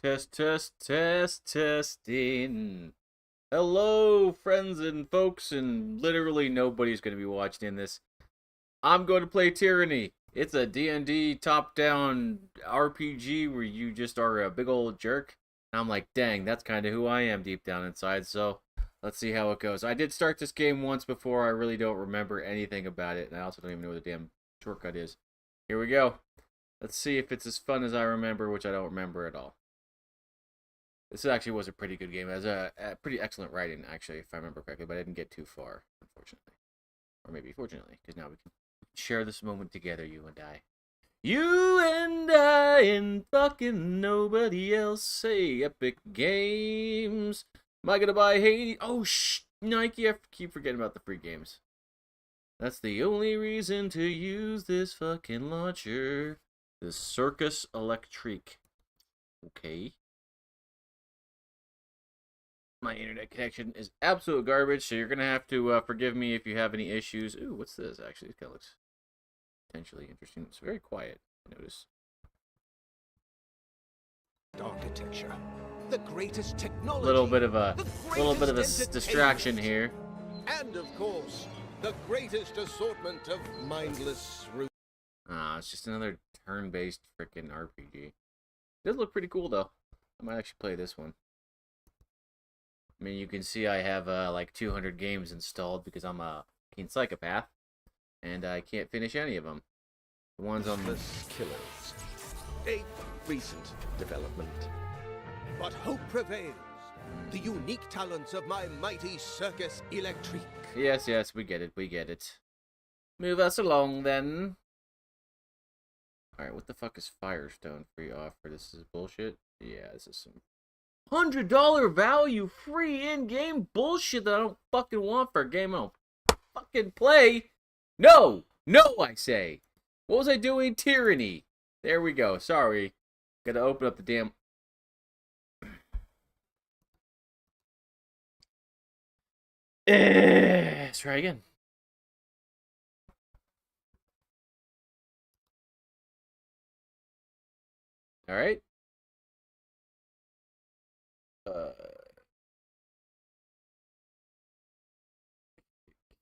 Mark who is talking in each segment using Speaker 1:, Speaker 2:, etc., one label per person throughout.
Speaker 1: Testing. Hello, friends and folks, and literally nobody's going to be watching this. I'm going to play Tyranny. It's a D&D top-down RPG where you just are a big old jerk. And I'm like, dang, that's kind of who I am deep down inside, so let's see how it goes. I did start this game once before. I really don't remember anything about it, and I also don't even know what the damn shortcut is. Here we go. Let's see if it's as fun as I remember, which I don't remember at all. This actually was a pretty good game. It has a pretty excellent writing, actually, if I remember correctly, but I didn't get too far, unfortunately. Or maybe fortunately, because now we can share this moment together, you and I. You and I and fucking nobody else. Say Epic Games. Am I gonna buy Hades? Oh, Nike, I keep forgetting about the free games. That's the only reason to use this fucking launcher. The Circus Electrique. Okay. My internet connection is absolute garbage, so you're going to have to forgive me if you have any issues. Ooh, what's this, actually? This kind of looks potentially interesting. It's very quiet, I notice.
Speaker 2: Architecture. The greatest technology.
Speaker 1: A little bit of a distraction here.
Speaker 2: And, of course, the greatest assortment of mindless routes.
Speaker 1: Ah, it's just another turn-based freaking RPG. It does look pretty cool, though. I might actually play this one. I mean, you can see I have like 200 games installed because I'm a keen psychopath, and I can't finish any of them. The ones on the
Speaker 2: killers. A recent development. But hope prevails. The unique talents of my mighty Circus Electrique.
Speaker 1: Yes, we get it, we get it. Move us along, then. Alright, what the fuck is Firestone free offer? This is bullshit? Yeah, this is some $100 value free in-game bullshit that I don't fucking want for a game I don't fucking play. No, I say. What was I doing? Tyranny. There we go. Sorry. Gotta open up the damn... Let's try again. Alright.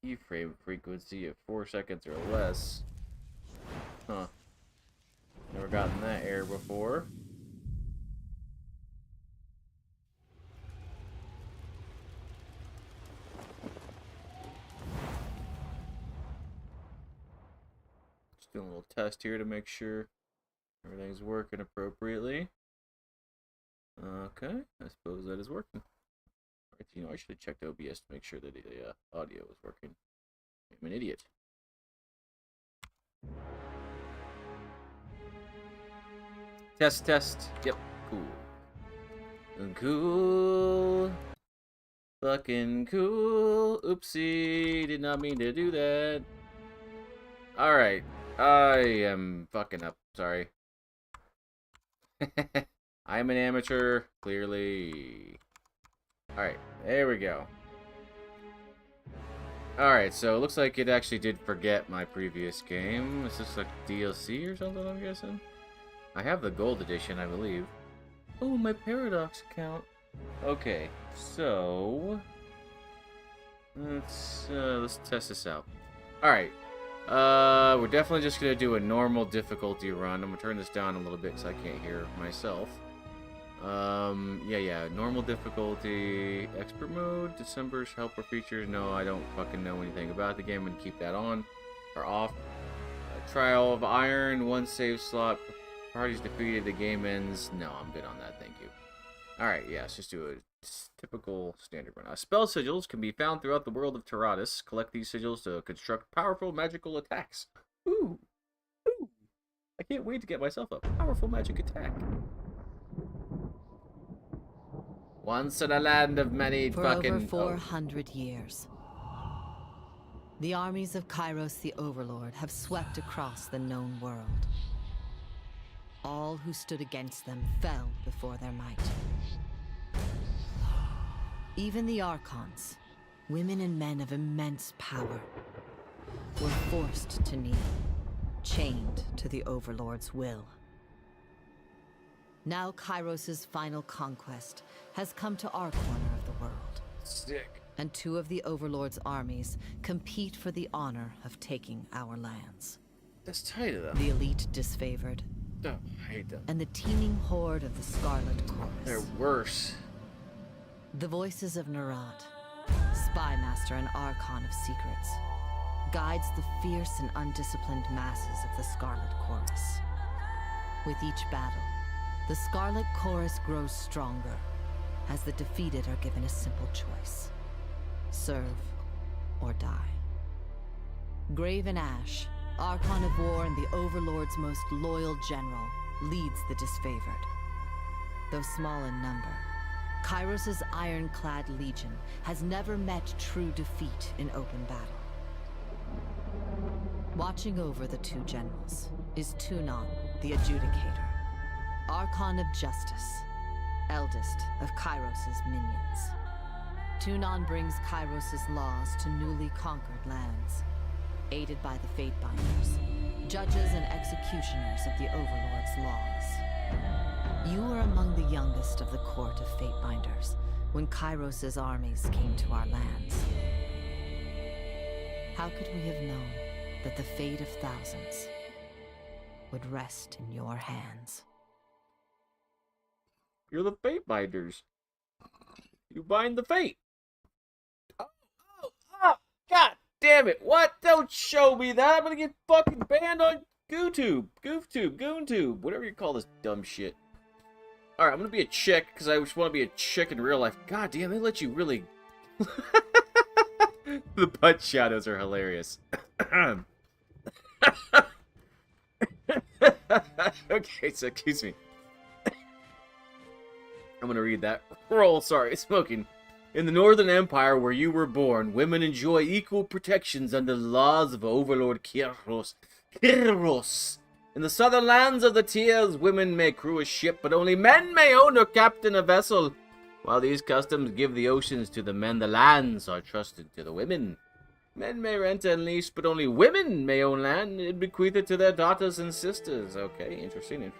Speaker 1: Keyframe frequency of 4 seconds or less. Huh. Never gotten that error before. Just doing a little test here to make sure everything's working appropriately. Okay, I suppose that is working. Alright, you know, I should have checked OBS to make sure that the audio was working. I'm an idiot. Test. Yep, cool. Cool. Fucking cool. Oopsie, did not mean to do that. Alright, I am fucking up. Sorry. I'm an amateur, clearly. Alright, there we go. Alright, so it looks like it actually did forget my previous game. Is this like DLC or something, I'm guessing? I have the gold edition, I believe. Oh, my Paradox account. Okay, so... Let's test this out. Alright. We're definitely just going to do a normal difficulty run. I'm going to turn this down a little bit because I can't hear myself. Yeah, normal difficulty, expert mode, December's helper features. No, I don't fucking know anything about the game. I'm gonna keep that on or off. Trial of Iron, 1 save slot. Parties defeated, the game ends. No, I'm good on that, thank you. Alright, yeah, let's just do a typical standard run. Spell sigils can be found throughout the world of Tyranny. Collect these sigils to construct powerful magical attacks. Ooh! I can't wait to get myself a powerful magic attack. Once in a land of many
Speaker 3: For over 400 years, the armies of Kairos the Overlord have swept across the known world. All who stood against them fell before their might. Even the Archons, women and men of immense power, were forced to kneel, chained to the Overlord's will. Now Kairos' final conquest has come to our corner of the world.
Speaker 1: Sick.
Speaker 3: And two of the Overlord's armies compete for the honor of taking our lands.
Speaker 1: That's tight of them.
Speaker 3: The elite disfavored,
Speaker 1: Oh, I hate them.
Speaker 3: and the teeming horde of the Scarlet Chorus.
Speaker 1: They're worse.
Speaker 3: The voices of Nerat, spy master and archon of secrets, guides the fierce and undisciplined masses of the Scarlet Chorus. With each battle, the Scarlet Chorus grows stronger, as the defeated are given a simple choice: serve or die. Graven Ash, Archon of War and the Overlord's most loyal general, leads the disfavored. Though small in number, Kairos' ironclad legion has never met true defeat in open battle. Watching over the two generals is Tunon, the Adjudicator, Archon of Justice, eldest of Kairos' minions. Tunon brings Kairos' laws to newly conquered lands, aided by the Fatebinders, judges and executioners of the Overlord's laws. You were among the youngest of the court of Fatebinders when Kairos' armies came to our lands. How could we have known that the fate of thousands would rest in your hands?
Speaker 1: You're the fate binders. You bind the fate. Oh, God damn it. What? Don't show me that. I'm gonna get fucking banned on GoonTube, whatever you call this dumb shit. Alright, I'm gonna be a chick, because I just want to be a chick in real life. God damn, they let you really... The butt shadows are hilarious. Okay, so excuse me. I'm gonna read that. Roll, sorry, smoking. In the Northern Empire where you were born, women enjoy equal protections under the laws of Overlord Kyros. In the southern lands of the Tears, women may crew a ship, but only men may own or captain a vessel. While these customs give the oceans to the men, the lands are trusted to the women. Men may rent and lease, but only women may own land and bequeath it to their daughters and sisters. Okay, interesting.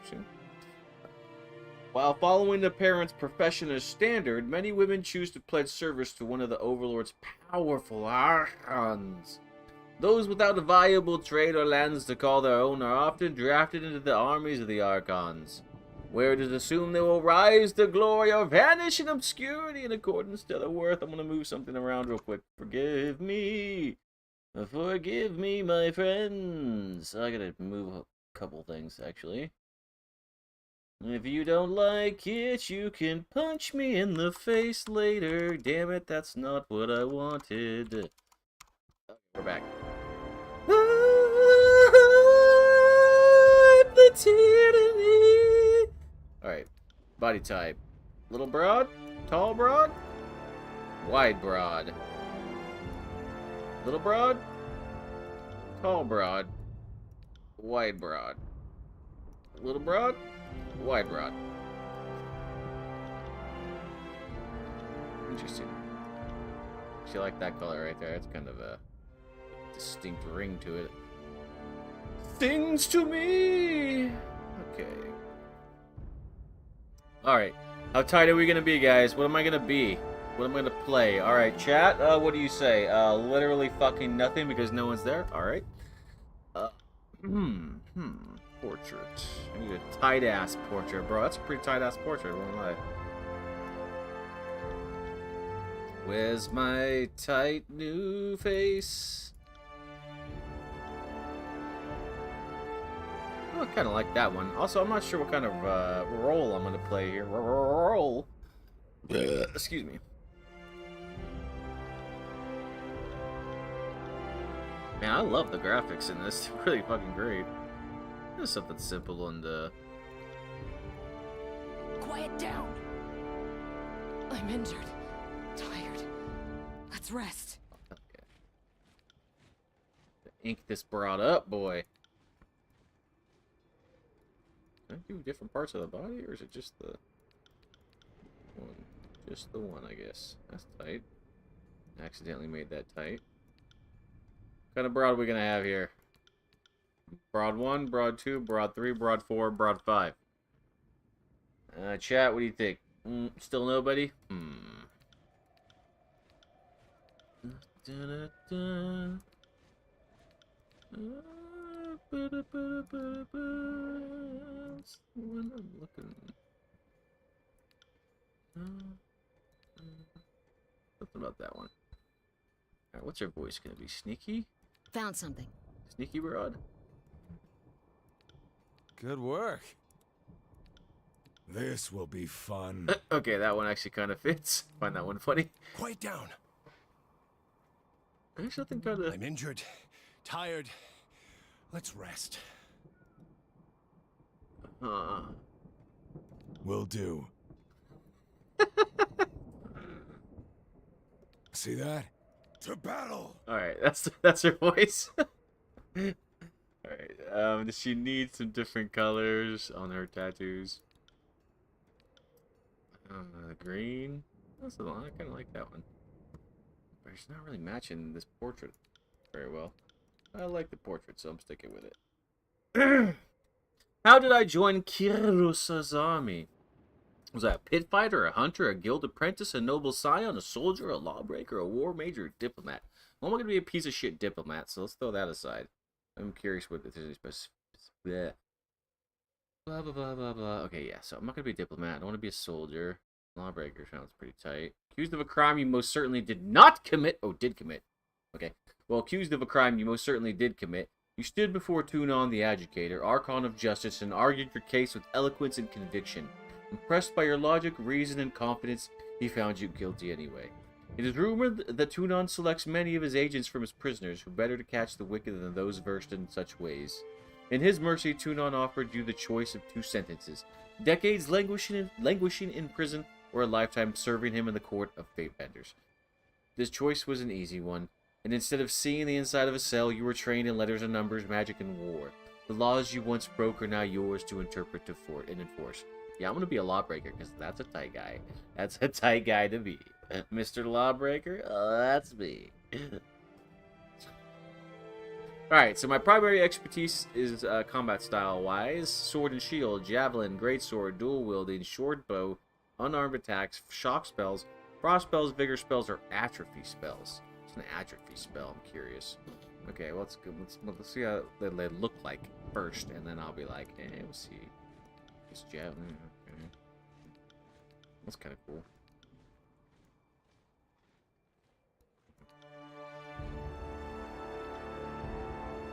Speaker 1: While following the parents' profession as standard, many women choose to pledge service to one of the Overlord's powerful archons. Those without a viable trade or lands to call their own are often drafted into the armies of the archons, where it is assumed they will rise to glory or vanish in obscurity in accordance to their worth. I'm going to move something around real quick. Forgive me, my friends. I got to move a couple things, actually. If you don't like it, you can punch me in the face later. Damn it, that's not what I wanted. Okay, we're back. The tyranny. Alright, body type. Little broad? Tall broad? Wide broad. Little broad? Tall broad. Wide broad. Little broad? Wide broad. Interesting. Actually, I like that color right there. It's kind of a distinct ring to it. Things to me! Okay. Alright. How tight are we gonna be, guys? What am I gonna be? What am I gonna play? Alright, chat, what do you say? Literally fucking nothing because no one's there? Alright. Portrait. I need a tight-ass portrait. Bro, that's a pretty tight-ass portrait, won't lie. Where's my tight new face? Oh, I kind of like that one. Also, I'm not sure what kind of role I'm going to play here. Roll. Excuse me. Man, I love the graphics in this. It's really fucking great. Just something simple and,
Speaker 4: Quiet down! I'm injured. Tired. Let's rest.
Speaker 1: Okay. Ink this broad up, boy. Can I do different parts of the body, or is it just the one? Just the one, I guess. That's tight. Accidentally made that tight. What kind of broad are we gonna have here? Broad 1, Broad 2, Broad 3, Broad 4, Broad 5. Chat, what do you think? Still nobody? Da-da-da. When I'm looking. Something about that one. Alright, what's her voice gonna be? Sneaky?
Speaker 3: Found something.
Speaker 1: Sneaky Broad?
Speaker 5: Good work. This will be fun.
Speaker 1: Okay, that one actually kind of fits. Find that one funny.
Speaker 5: Quiet down.
Speaker 1: There's something kind of...
Speaker 5: I'm injured, tired. Let's rest. Will do. See that? To battle.
Speaker 1: Alright, that's her voice. Alright, she needs some different colors on her tattoos. Green. That's the one. I kind of like that one. But it's not really matching this portrait very well. I like the portrait, so I'm sticking with it. How did I join Kirusa's army? Was I a pit fighter, a hunter, a guild apprentice, a noble scion, a soldier, a lawbreaker, a war major, a diplomat? Well, I'm going to be a piece of shit diplomat, so let's throw that aside. I'm curious what this is. Blah, blah, blah, blah, blah. Okay, yeah, so I'm not going to be a diplomat. I don't want to be a soldier. Lawbreaker sounds pretty tight. Accused of a crime you most certainly did not commit. Oh, did commit. Okay. Well, accused of a crime you most certainly did commit. You stood before Tunon the Adjudicator, Archon of Justice, and argued your case with eloquence and conviction. Impressed by your logic, reason, and confidence, he found you guilty anyway. It is rumored that Tunon selects many of his agents from his prisoners, who better to catch the wicked than those versed in such ways. In his mercy, Tunon offered you the choice of two sentences: decades languishing in prison, or a lifetime serving him in the court of fate benders. This choice was an easy one, and instead of seeing the inside of a cell, you were trained in letters and numbers, magic, and war. The laws you once broke are now yours to interpret and enforce. Yeah, I'm gonna be a lawbreaker, because that's a tight guy. That's a tight guy to be. Mr. Lawbreaker? That's me. Alright, so my primary expertise is combat style-wise. Sword and shield, javelin, greatsword, dual-wielding, short bow, unarmed attacks, shock spells, frost spells, vigor spells, or atrophy spells. It's an atrophy spell, I'm curious. Okay, well, let's see how they look like first, and then I'll be like, we'll see. This javelin, okay. That's kind of cool.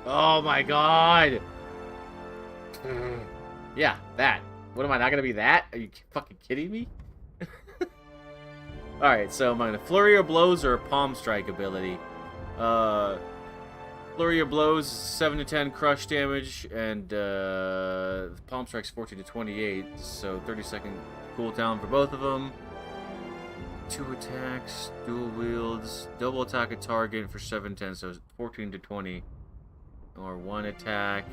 Speaker 1: Oh my god! Yeah, that. What am I not gonna be that? Are you fucking kidding me? Alright, so am I gonna flurry of blows or a palm strike ability? Flurry of blows 7 to 10 crush damage, and palm strike's 14 to 28, so 30-second cooldown for both of them. 2 attacks, dual wields, double attack a target for 7-10, so 14 to 20. Or 1 attack,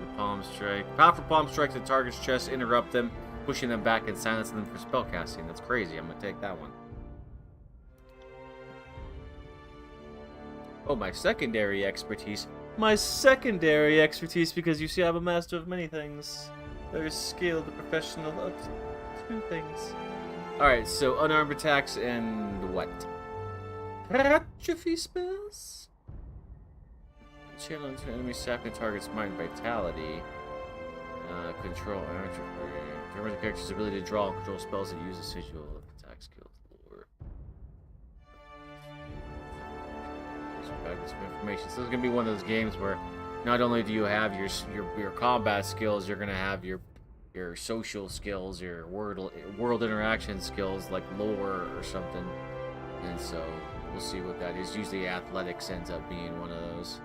Speaker 1: the palm strike. Powerful palm strikes at target's chest, interrupt them, pushing them back and silencing them for spellcasting. That's crazy. I'm gonna take that one. Oh, my secondary expertise. My secondary expertise, because you see I'm a master of many things. Very skilled professional of 2 things. Alright, so unarmed attacks and what? Atrophy spells? Channel into enemy sapping target's mind vitality. Control atrophy. Remember the character's ability to draw and control spells that use a sigil of attack skills. Lore. Some information. So this is gonna be one of those games where not only do you have your combat skills, you're gonna have your social skills, your world interaction skills, like lore or something. And so we'll see what that is. Usually athletics ends up being one of those.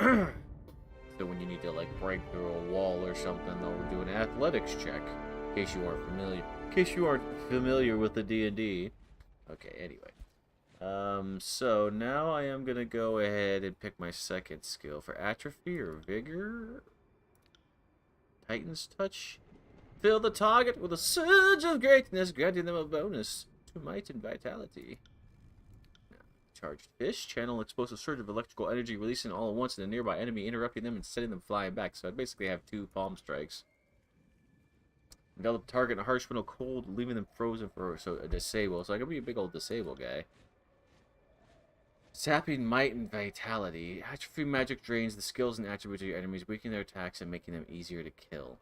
Speaker 1: So when you need to like break through a wall or something, they'll do an athletics check. In case you aren't familiar with the D&D. Okay, anyway. So now I am gonna go ahead and pick my second skill for atrophy or vigor. Titan's touch. Fill the target with a surge of greatness, granting them a bonus to might and vitality. Charged fish. Channel explosive surge of electrical energy, releasing all at once in a nearby enemy, interrupting them and sending them flying back. So I basically have 2 palm strikes. Envelop target in a harsh window cold, leaving them frozen for a disable. So I could be a big old disable guy. Sapping might and vitality. Atrophy magic drains the skills and attributes of your enemies, weakening their attacks and making them easier to kill.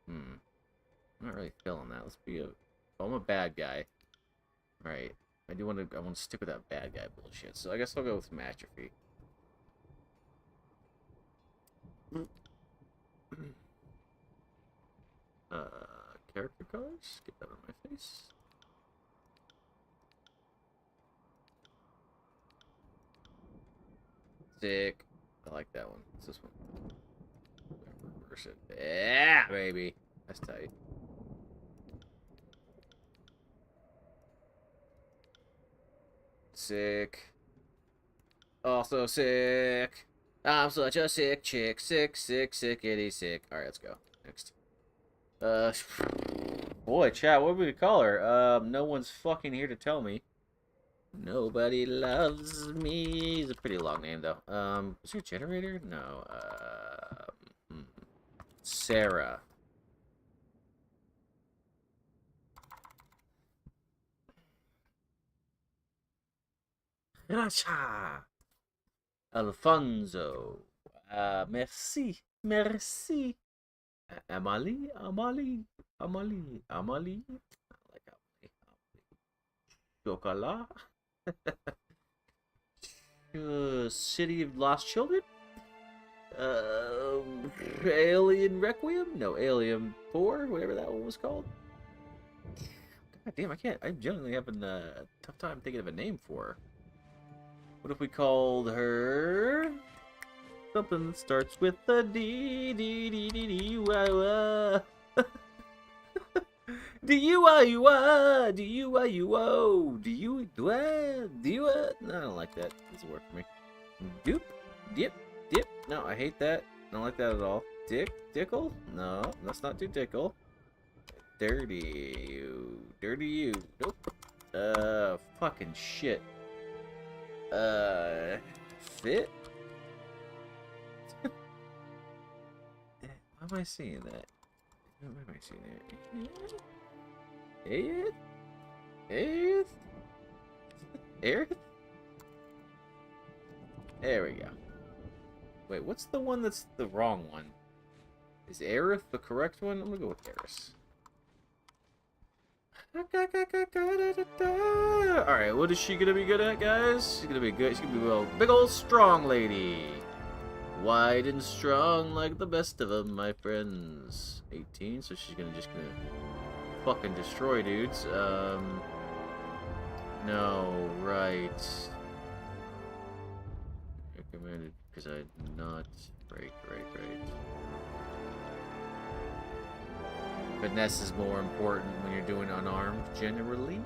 Speaker 1: I'm not really feeling that. Let's be a... Oh, I'm a bad guy. Alright. I want to stick with that bad guy bullshit. So I guess I'll go with some atrophy. Character colors? Get that on my face. Sick. I like that one. What's this one? Reverse it. Yeah, baby. That's tight. Sick. Also sick. I'm such a sick chick. Sick, sick, sickity sick. Alright, let's go. Next. Boy, chat, what would we call her? No one's fucking here to tell me. Nobody loves me. It's a pretty long name, though. Is your generator? No. Sarah. Racha. Alfonso. Merci. Merci. Amalie. I like Amalie. Chocolat. City of Lost Children? Alien Requiem? No, Alien 4, whatever that one was called. God damn, I'm generally having a tough time thinking of a name for her. What if we called her something that starts with a D, D, D, D, D, Y, Y. D-U-I-U-I, D-U-I-U-O, D-U-I-U-I, D-U-I. No, I don't like that. Doesn't work for me. Doop, dip, dip. No, I hate that. I don't like that at all. Dick, dickle? No, let's not do dickle. Dirty you. Dirty you. Nope. Fucking shit. Fit? Why am I seeing that? Why am I seeing that? Aerith? Aerith? Aerith? There we go. Wait, what's the one that's the wrong one? Is Aerith the correct one? I'm gonna go with Aerith. Alright, what is she gonna be good at, guys? She's gonna be good. She's gonna be a big old strong lady. Wide and strong like the best of them, my friends. 18, so she's just gonna fucking destroy dudes. No, right. Recommended because I did not. Right. Finesse is more important when you're doing unarmed, generally.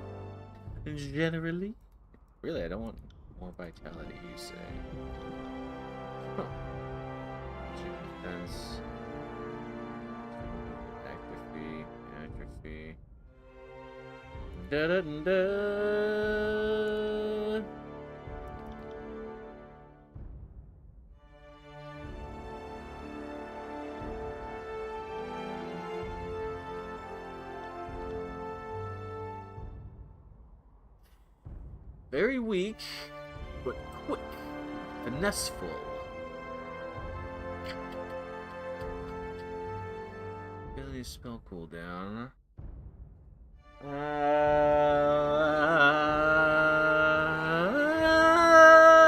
Speaker 1: Really, I don't want more vitality, you say. Huh. Defense. Atrophy. Da-da-da-da. Very weak, but quick, finesseful. Ability spell cooldown.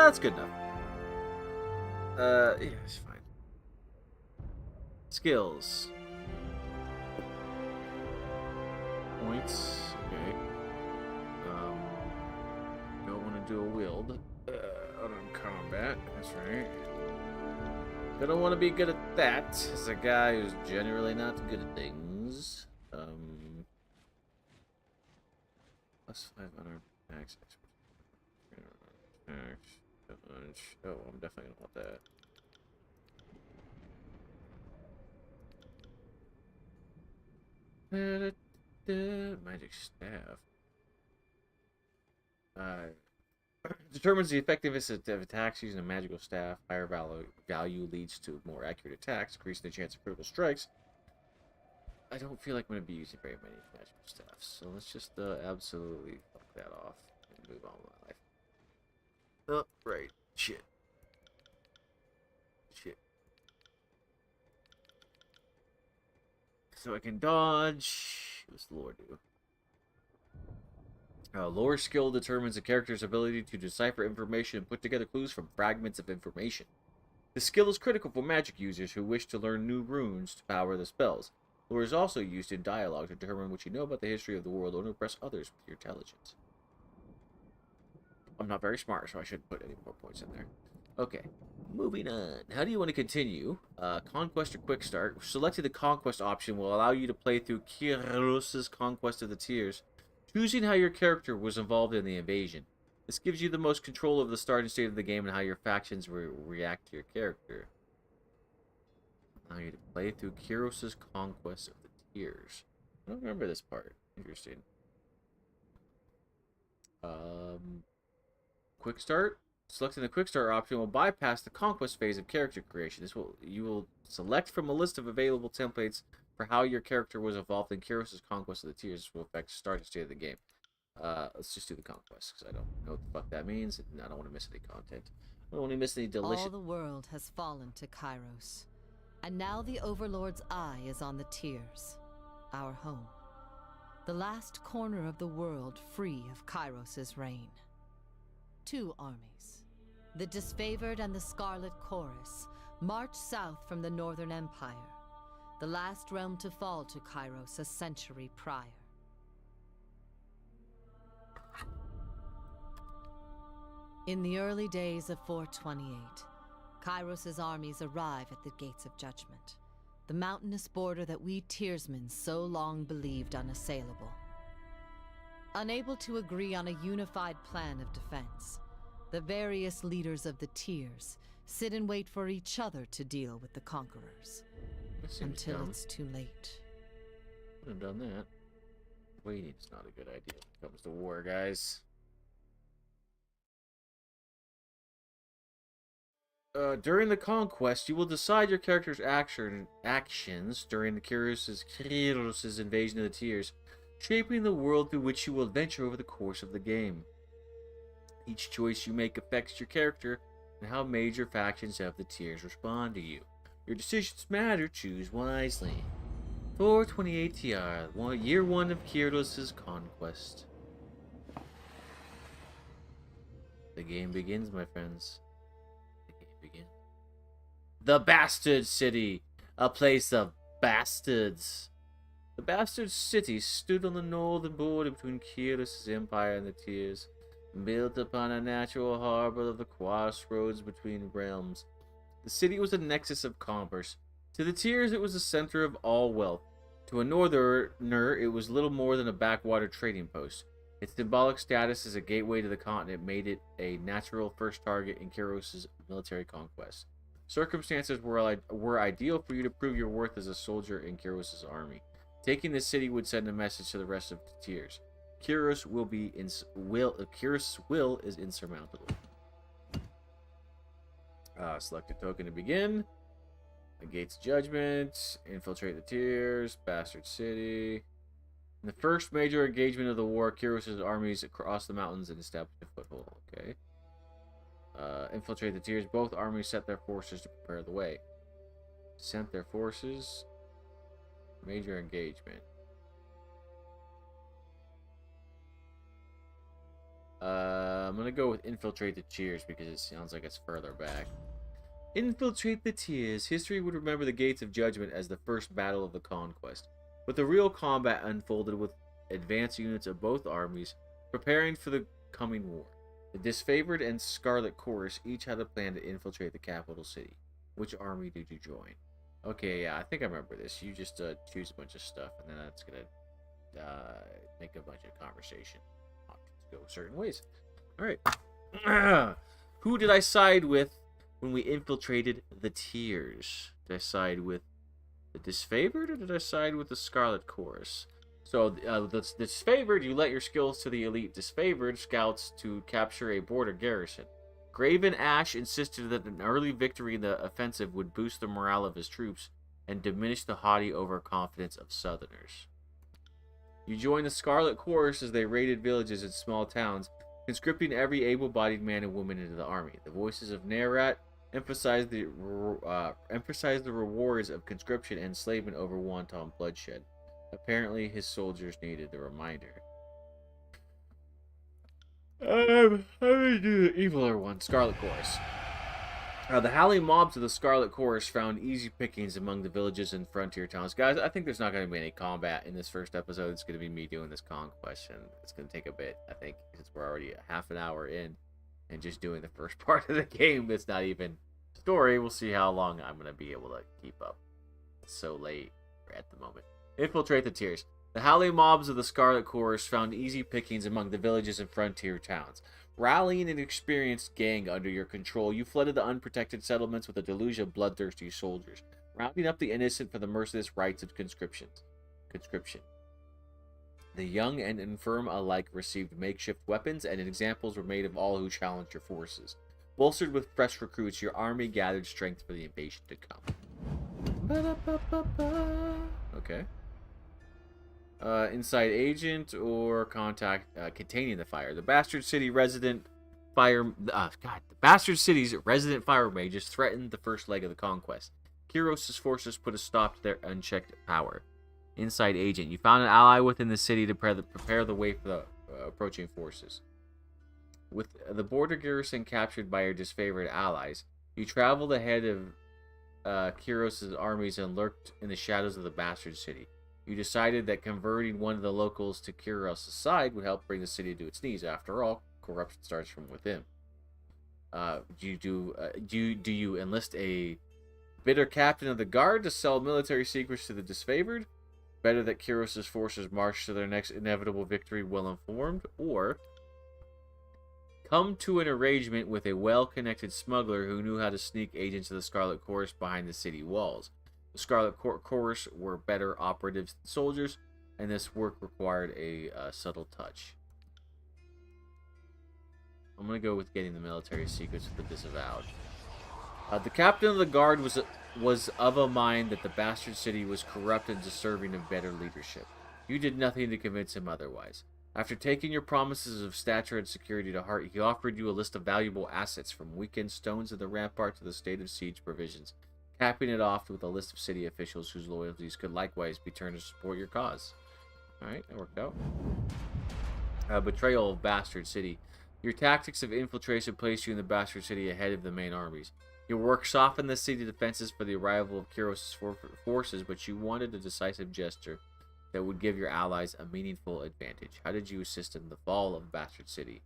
Speaker 1: That's good enough. Yeah, it's fine. Skills. Points. Okay. Don't want to do a wield. Unarmed combat. That's right. Gonna want to be good at that as a guy who's generally not good at things. Plus 5 unarmed attacks. Oh, I'm definitely gonna want that. Magic staff. Determines the effectiveness of attacks using a magical staff. Higher value leads to more accurate attacks, increasing the chance of critical strikes. I don't feel like I'm going to be using very many magical staffs. So let's just absolutely fuck that off and move on with my life. Oh, right. Shit. Shit. So I can dodge. What's the lore do? Lore skill determines a character's ability to decipher information and put together clues from fragments of information. The skill is critical for magic users who wish to learn new runes to power the spells. Lore is also used in dialogue to determine what you know about the history of the world or to impress others with your intelligence. I'm not very smart, so I shouldn't put any more points in there. Okay, moving on. How do you want to continue? Conquest or Quick Start? Selecting the Conquest option will allow you to play through Kyros's Conquest of the Tears, choosing how your character was involved in the invasion. This gives you the most control of the starting state of the game and how your factions react to your character. Allow you to play through Kyros's Conquest of the Tears. I don't remember this part. Interesting. Quick Start? Selecting the Quick Start option will bypass the Conquest phase of character creation. You will select from a list of available templates for how your character was involved in Kyros's Conquest of the Tears. This will affect the starting state of the game. Let's just do the Conquest, because I don't know what the fuck that means, and I don't want to miss any content. I don't want to miss any delicious...
Speaker 3: All the world has fallen to Kairos, and now the Overlord's eye is on the Tears, our home. The last corner of the world free of Kairos's reign. 2 armies, the Disfavored and the Scarlet Chorus, marched south from the Northern Empire, the last realm to fall to Kairos a century prior. In the early days of 428, Kairos's armies arrive at the Gates of Judgment, the mountainous border that we Tearsmen so long believed unassailable. Unable to agree on a unified plan of defense, the various leaders of the Tears sit and wait for each other to deal with the conquerors. Until it's too late.
Speaker 1: Would have done that. Waiting's not a good idea when it comes to war, guys. During the conquest, you will decide your character's actions during the Kyros's invasion of the Tears, shaping the world through which you will adventure over the course of the game. Each choice you make affects your character and how major factions of the Tears respond to you. Your decisions matter, choose wisely. 428 TR, year 1 of Kyros's conquest. The game begins, my friends. Begin. The Bastard City, a place of bastards. The Bastard City stood on the northern border between Kyros's empire and the Tears, built upon a natural harbor of the crossroads between realms. The city was a nexus of commerce. To the Tears, it was the center of all wealth. To a northerner, it was little more than a backwater trading post. Its symbolic status as a gateway to the continent made it a natural first target in Kyros's military conquest. Circumstances were ideal for you to prove your worth as a soldier in Kyros's army. Taking the city would send a message to the rest of the Tears. Kyros's will is insurmountable. Select a token to begin. The Gates of Judgment. Infiltrate the Tears. Bastard City. In the first major engagement of the war, Kyros's armies crossed the mountains and established a foothold. Okay. Infiltrate the Tears. Both armies set their forces to prepare the way. Sent their forces. Major engagement. I'm gonna go with infiltrate the Tears because it sounds like it's further back. Infiltrate the Tears. History would remember the Gates of Judgment as the first battle of the conquest. But the real combat unfolded with advanced units of both armies preparing for the coming war. The Disfavored and Scarlet Chorus each had a plan to infiltrate the capital city. Which army did you join? Okay, yeah, I think I remember this. You just choose a bunch of stuff, and then that's gonna make a bunch of conversation options go certain ways. All right. Who did I side with when we infiltrated the Tears? Did I side with the Disfavored, or did I side with the Scarlet Chorus? So, the Disfavored, you let your skills to the elite Disfavored scouts to capture a border garrison. Graven Ash insisted that an early victory in the offensive would boost the morale of his troops, and diminish the haughty overconfidence of Southerners. You join the Scarlet Chorus as they raided villages and small towns, conscripting every able-bodied man and woman into the army. The voices of Nerat emphasize the rewards of conscription and enslavement over wanton bloodshed. Apparently, his soldiers needed the reminder. Let me do the eviler one, Scarlet Chorus. The howling mobs of the Scarlet Chorus found easy pickings among the villages and frontier towns. Guys, I think there's not going to be any combat in this first episode. It's going to be me doing this conquest, and it's going to take a bit, I think, since we're already half an hour in, and just doing the first part of the game that's not even story. We'll see how long I'm going to be able to keep up. It's so late at the moment. Infiltrate the tiers. The howling mobs of the Scarlet Chorus found easy pickings among the villages and frontier towns. Rallying an experienced gang under your control, you flooded the unprotected settlements with a deluge of bloodthirsty soldiers, rounding up the innocent for the merciless rites of conscription. The young and infirm alike received makeshift weapons, and examples were made of all who challenged your forces. Bolstered with fresh recruits, your army gathered strength for the invasion to come. Okay. Inside agent or contact containing the fire. The Bastard City resident the Bastard City's resident fire mages threatened the first leg of the conquest. Kyros' forces put a stop to their unchecked power. Inside agent. You found an ally within the city to prepare the way for the approaching forces. With the border garrison captured by your disfavored allies, you traveled ahead of Kyros' armies and lurked in the shadows of the Bastard City. You decided that converting one of the locals to Kyros' side would help bring the city to its knees. After all, corruption starts from within. Do you enlist a bitter captain of the guard to sell military secrets to the disfavored? Better that Kyros' forces march to their next inevitable victory well informed, or come to an arrangement with a well-connected smuggler who knew how to sneak agents of the Scarlet Chorus behind the city walls. The Scarlet Chorus were better operatives than soldiers, and this work required a subtle touch. I'm going to go with getting the military secrets of the disavowed. The captain of the guard was of a mind that the Bastard City was corrupt and deserving of better leadership. You did nothing to convince him otherwise. After taking your promises of stature and security to heart, he offered you a list of valuable assets, from weekend stones of the rampart to the state of siege provisions, capping it off with a list of city officials whose loyalties could likewise be turned to support your cause. Alright, that worked out. Betrayal of Bastard City. Your tactics of infiltration placed you in the Bastard City ahead of the main armies. Your work softened the city defenses for the arrival of Kyros' forces, but you wanted a decisive gesture that would give your allies a meaningful advantage. How did you assist in the fall of Bastard City?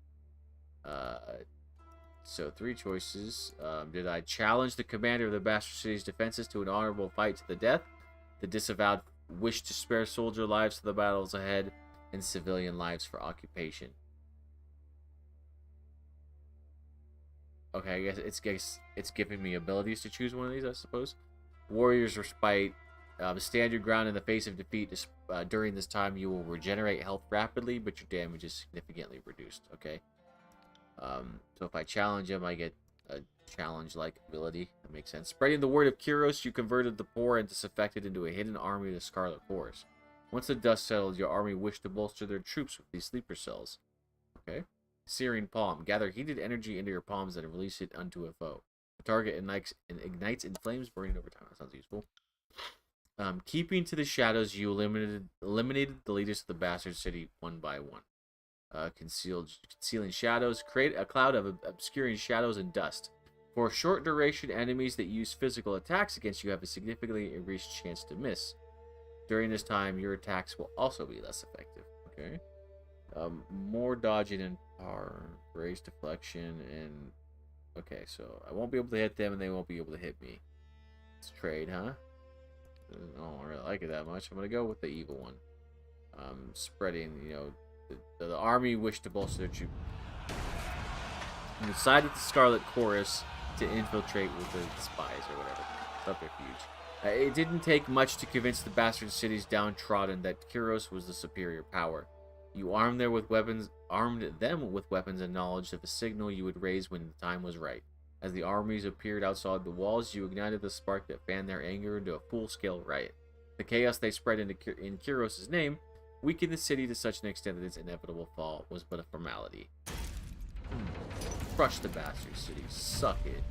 Speaker 1: So, three choices. Did I challenge the commander of the Bastard City's defenses to an honorable fight to the death? The disavowed wished to spare soldier lives for the battles ahead, and civilian lives for occupation. Okay, I guess it's giving me abilities to choose one of these, I suppose. Warriors respite. Stand your ground in the face of defeat. During this time, you will regenerate health rapidly, but your damage is significantly reduced. Okay. So if I challenge him, I get a challenge-like ability. That makes sense. Spreading the word of Kyros, you converted the poor and disaffected into a hidden army of the Scarlet Chorus. Once the dust settled, your army wished to bolster their troops with these sleeper cells. Okay. Searing Palm. Gather heated energy into your palms and release it unto a foe. The target ignites in flames, burning over time. That sounds useful. Keeping to the shadows, you eliminated the leaders of the Bastard City one by one. Concealing shadows. Create a cloud of obscuring shadows and dust. For a short duration, enemies that use physical attacks against you have a significantly increased chance to miss. During this time, your attacks will also be less effective. Okay. More dodging and power. Raise deflection and... Okay, so I won't be able to hit them and they won't be able to hit me. It's trade, huh? I don't really like it that much. I'm going to go with the evil one. Spreading, the army wished to bolster their troops. And decided the Scarlet Chorus to infiltrate with the spies or whatever. Subterfuge. It didn't take much to convince the Bastard Cities downtrodden that Kyros was the superior power. You armed them with weapons and knowledge of a signal you would raise when the time was right. As the armies appeared outside the walls, you ignited the spark that fanned their anger into a full-scale riot. The chaos they spread in Kyros' name weakened the city to such an extent that its inevitable fall was but a formality. Crush the bastard city. Suck it.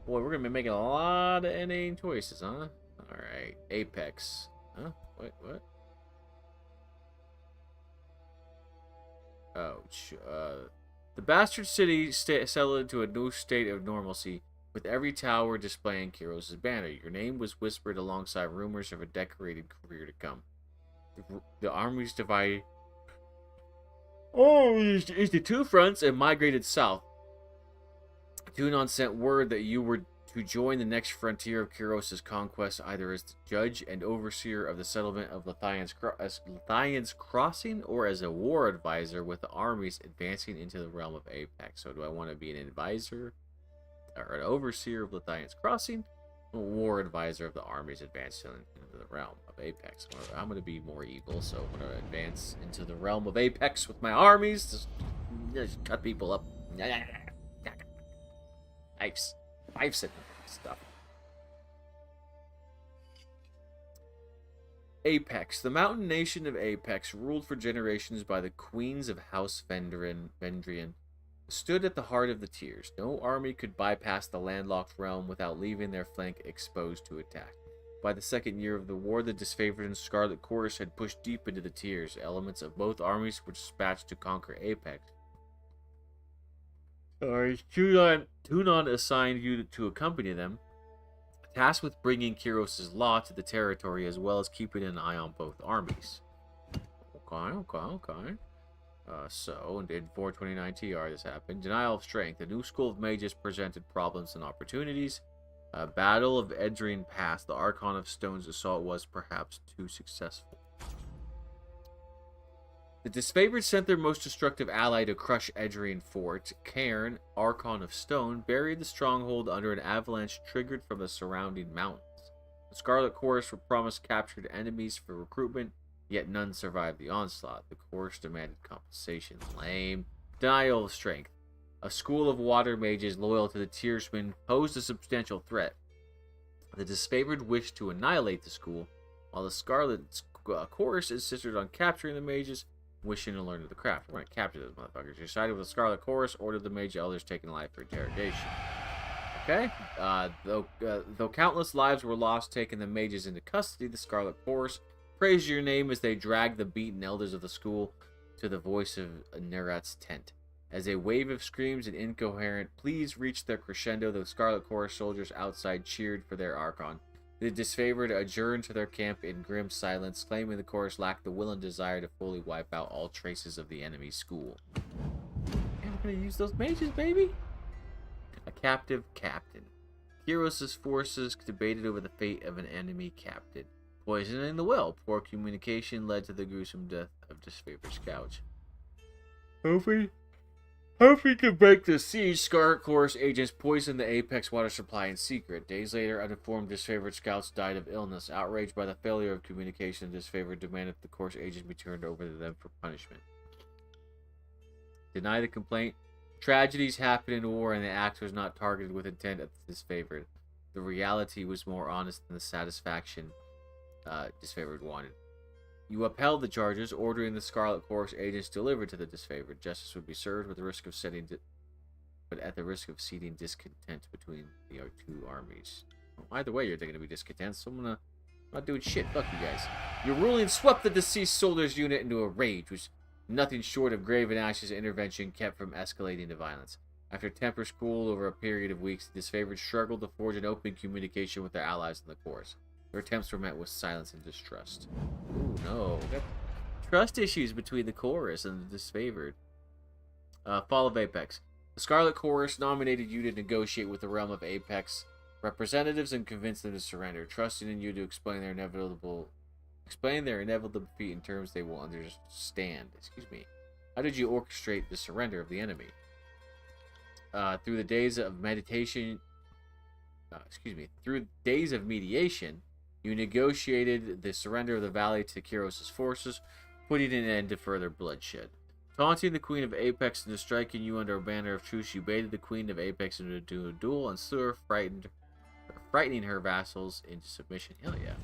Speaker 1: Boy, we're going to be making a lot of inane choices, huh? Alright. Apex. Huh? What? Oh, the bastard city settled into a new state of normalcy, with every tower displaying Kyros' banner. Your name was whispered alongside rumors of a decorated career to come. The armies divided into two fronts and migrated south. Tunon sent word that you were to join the next frontier of Kyros' conquest, either as the judge and overseer of the settlement of Lithian's Crossing, or as a war advisor with the armies advancing into the realm of Apex. So do I want to be an advisor or an overseer of Lithian's Crossing, or a war advisor of the armies advancing into the realm of Apex? I'm going to be more evil, so I'm going to advance into the realm of Apex with my armies. Just cut people up. I've said stuff. Apex. The mountain nation of Apex, ruled for generations by the queens of House Vendrian, stood at the heart of the tiers. No army could bypass the landlocked realm without leaving their flank exposed to attack. By the second year of the war, the disfavored and Scarlet Chorus had pushed deep into the tiers. Elements of both armies were dispatched to conquer Apex. Tunon assigned you to accompany them, tasked with bringing Kyros' law to the territory as well as keeping an eye on both armies. Okay. So, in 429 TR, this happened. Denial of Strength. A new school of mages presented problems and opportunities. Battle of Edrine passed. The Archon of Stone's assault was perhaps too successful. The disfavored sent their most destructive ally to crush Edrine Fort. Cairn, Archon of Stone, buried the stronghold under an avalanche triggered from the surrounding mountains. The Scarlet Chorus were promised captured enemies for recruitment, yet none survived the onslaught. The Chorus demanded compensation. Lame. Denial of Strength. A school of water mages loyal to the Tiersmen posed a substantial threat. The disfavored wished to annihilate the school, while the Scarlet Chorus insisted on capturing the mages, wishing to learn of the craft. We're going to capture those motherfuckers. You sided with the Scarlet Chorus, ordered the mage elders taken alive for interrogation. Okay? Though countless lives were lost taking the mages into custody, the Scarlet Chorus praised your name as they dragged the beaten elders of the school to the voice of Nerat's tent. As a wave of screams and incoherent pleas reached their crescendo, the Scarlet Chorus soldiers outside cheered for their Archon. The disfavored adjourned to their camp in grim silence, claiming the chorus lacked the will and desire to fully wipe out all traces of the enemy school. And we're gonna use those mages, baby! A captive captain. Kyros' forces debated over the fate of an enemy captain. Poisoning the well. Poor communication led to the gruesome death of disfavored scouts. Hoping to break the siege, Scarlet Chorus agents poisoned the Apex water supply in secret. Days later, uninformed disfavored scouts died of illness. Outraged by the failure of communication, disfavored demanded that the Chorus agents be turned over to them for punishment. Deny the complaint. Tragedies happen in war, and the act was not targeted with intent at the disfavored. The reality was more honest than the satisfaction disfavored wanted. You upheld the charges, ordering the Scarlet Chorus agents delivered to the disfavored. Justice would be served with the risk of but at the risk of seeding discontent between the two armies. Well, either way, you're going to be discontent, so I'm not doing shit. Fuck you guys. Your ruling swept the deceased soldiers' unit into a rage, which nothing short of Grave and Ash's intervention kept from escalating to violence. After tempers cooled over a period of weeks, the disfavored struggled to forge an open communication with their allies in the Chorus. Their attempts were met with silence and distrust. Ooh, no. We got trust issues between the Chorus and the disfavored. Fall of Apex. The Scarlet Chorus nominated you to negotiate with the realm of Apex representatives and convince them to surrender, trusting in you to explain their inevitable defeat in terms they will understand. Excuse me. How did you orchestrate the surrender of the enemy? Through days of mediation, you negotiated the surrender of the valley to Kyros' forces, putting an end to further bloodshed. Taunting the Queen of Apex into striking you under a banner of truce, you baited the Queen of Apex into a duel and slew her, frightening her vassals into submission. Hell yeah.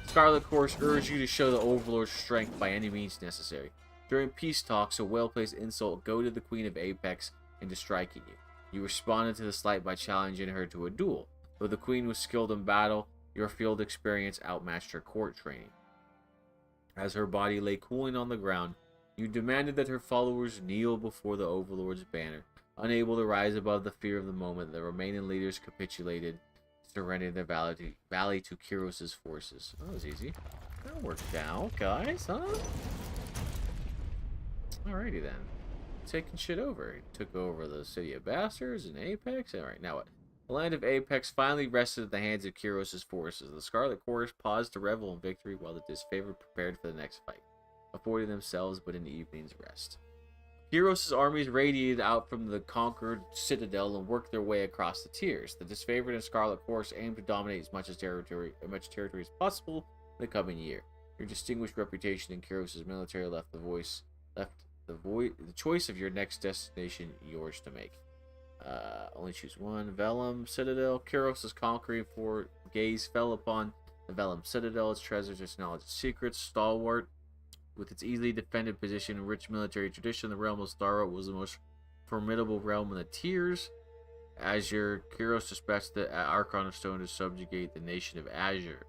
Speaker 1: Scarlet Chorus urged you to show the Overlord's strength by any means necessary. During peace talks, a well-placed insult goaded the Queen of Apex into striking you. You responded to the slight by challenging her to a duel. Though the Queen was skilled in battle, your field experience outmatched her court training. As her body lay cooling on the ground, you demanded that her followers kneel before the Overlord's banner. Unable to rise above the fear of the moment, the remaining leaders capitulated, surrendering their valley to Kyros' forces. That was easy. That worked out, guys, huh? Alrighty then. Taking shit over. He took over the city of Bastards and Apex. Alright, now what? The land of Apex finally rested at the hands of Kyros' forces. The Scarlet Chorus paused to revel in victory while the disfavored prepared for the next fight, affording themselves but an evening's rest. Kyros' armies radiated out from the conquered citadel and worked their way across the tiers. The disfavored and Scarlet Chorus aimed to dominate as much territory as possible in the coming year. Your distinguished reputation in Kyros' military left the choice of your next destination yours to make. Only choose one. Vellum Citadel. Kyros' conquering fort gaze fell upon the Vellum Citadel, its treasures, its knowledge, its secrets. Stalwart, with its easily defended position and rich military tradition, the realm of Starro was the most formidable realm in the tiers. Azure. Kyros dispatched the Archon of Stone to subjugate the nation of Azure.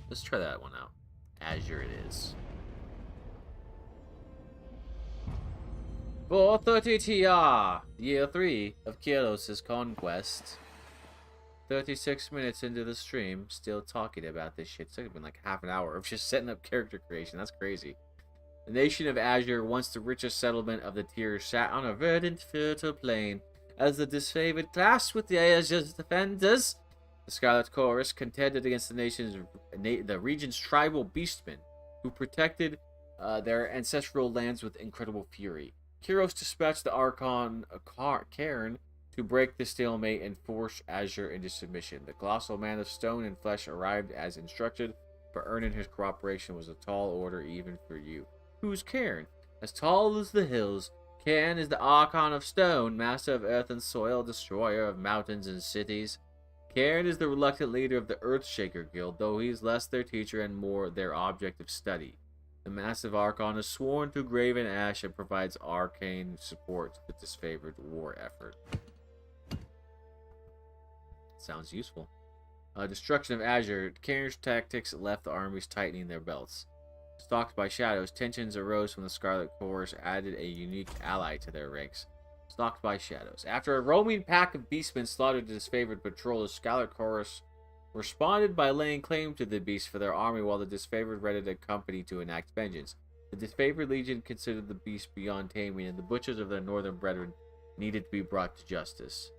Speaker 1: Let's try that one out. Azure it is. 430 TR, year 3 of Kyros' conquest. 36 minutes into the stream, still talking about this shit. It's been like half an hour of just setting up character creation. That's crazy. The nation of Azure, once the richest settlement of the tiers, sat on a verdant, fertile plain. As the disfavored clashed with the Azure's defenders, the Scarlet Chorus contended against the region's tribal beastmen, who protected their ancestral lands with incredible fury. Kyros dispatched the Archon Cairn to break the stalemate and force Azure into submission. The colossal man of stone and flesh arrived as instructed, but earning his cooperation was a tall order even for you. Who's Cairn? As tall as the hills, Cairn is the Archon of Stone, master of earth and soil, destroyer of mountains and cities. Cairn is the reluctant leader of the Earthshaker Guild, though he is less their teacher and more their object of study. The massive Archon is sworn to Graven Ash and provides arcane support to the disfavored war effort. Sounds useful. Destruction of Azure. Cairn's tactics left the armies tightening their belts. Stalked by shadows, tensions arose when the Scarlet Chorus added a unique ally to their ranks. Stalked by shadows. After a roaming pack of beastmen slaughtered the disfavored patrol, the Scarlet Chorus responded by laying claim to the beast for their army, while the disfavored rendered a company to enact vengeance. The disfavored legion considered the beast beyond taming, and the butchers of their northern brethren needed to be brought to justice.